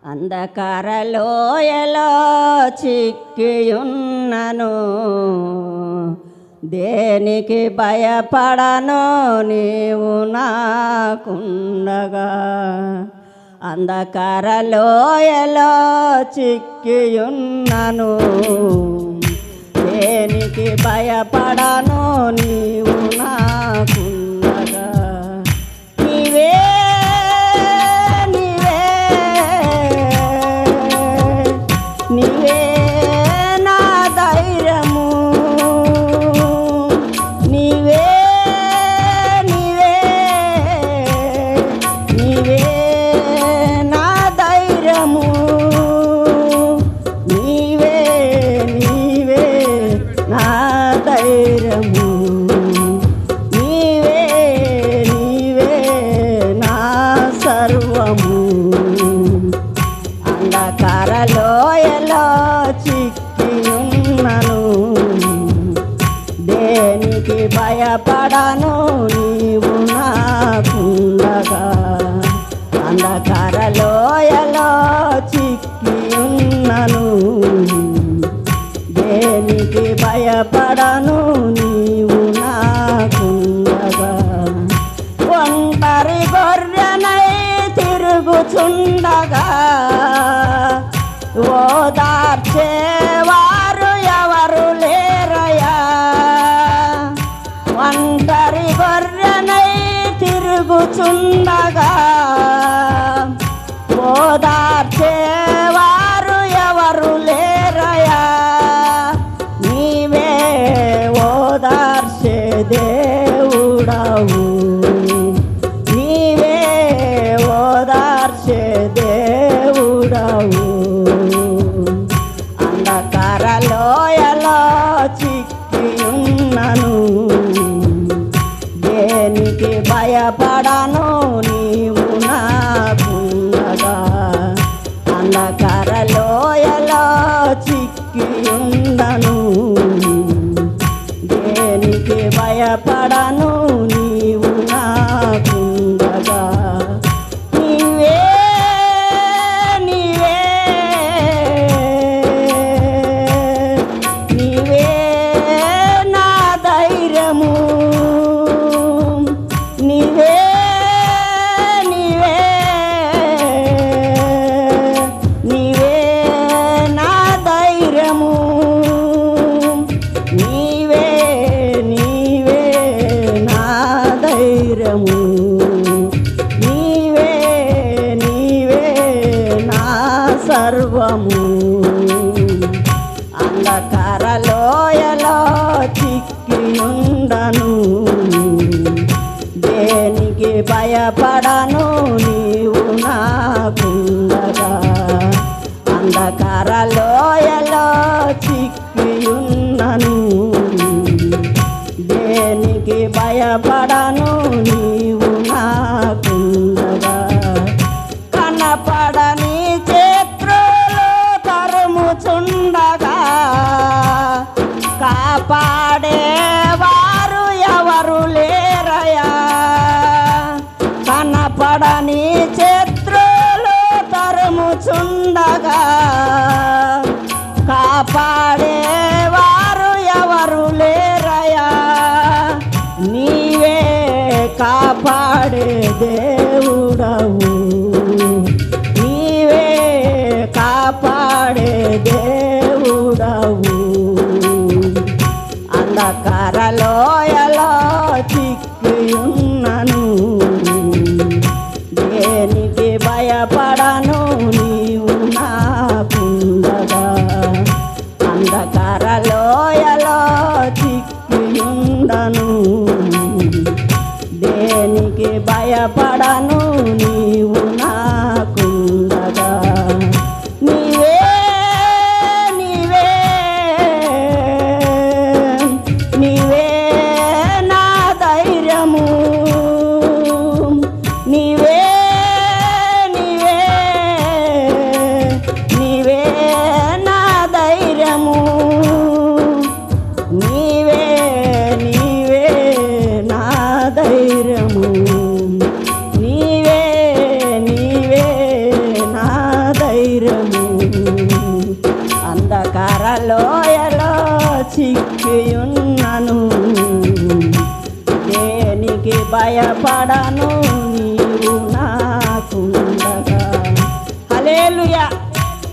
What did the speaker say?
అంధకారలోయలో చిక్కియున్నను, దేనికి భయపడను నీవు నాకుండగా. అంధకారలోయలో చిక్కియున్నను, దేనికి భయపడను నీవు నాకుండగా. నీవే నీవే నా ధైర్యము, నీవే నీవే నీవే నా ధైర్యము, నీవే నీవే నా ధైర్యము, నీవే నీవే నా సర్వము. అంధకారలోయలో చిక్కియున్నను, దేనికి భయపడను నీవు నాకుండగా. అంధకారలోయలో చిక్కియున్నను, దేనికి భయపడను నీవు నాకుండగా. ఒంటరి గొర్రెనై తిరుగుచుండగా, ఓదార్చేవారు ఎవరు లేరయ్యా. ఒంటరి గొర్రెనై తిరుగుచుండగా, ఓదార్చేవారు ఎవరు లేరయ్యా. నీవే ఓదార్చే దేవుడవు, నీవే ఓదార్చే దేవుడవు. అంధకారలోయలో చిక్కియున్నను, దేనికి భయపడను నీవు నాకుండగా. అంధకారలోయలో చిక్కియున్నను, దేనికి భయపడను నీవు నాకుండగా. నీవే నీవే నీవే నా ధైర్యము, నీవే నీవే నీవే నా ధైర్యము, నీవే నీవే నా ధైర్యము, నీవే నీవే నా సర్వము. అంధకారలోయలో చిక్కియుండను, దేనికి భయపడను నీవు నాకుండగా. అంధకారలోయలో చిక్కియున్నను, దేనికి భయపడను నీవు నాకుండగా. కనపడని చేతులు తరుముచుండగా, కాపాడేవారు ఎవరు లేరయ్యా. కనపడని చేతులు తరుముచుండగా, కాపాడేవారు ఎవరు లేరయ్యా. నీవే కాపాడే దేవుడవు, నీవే కాపాడే దేవుడవు. అంధకారలోయలో చిక్కియున్నను, దేనికి భయపడను నీవు నాకుండగా. అంధకారలోయలో చిక్కియుండను, దేనికి భయపడను నీవు నాకుండగా. నీవే నీవే నీవే నా ధైర్యము, నీవే నీవే లోయలో చిక్కియున్నను దేనికి భయపడను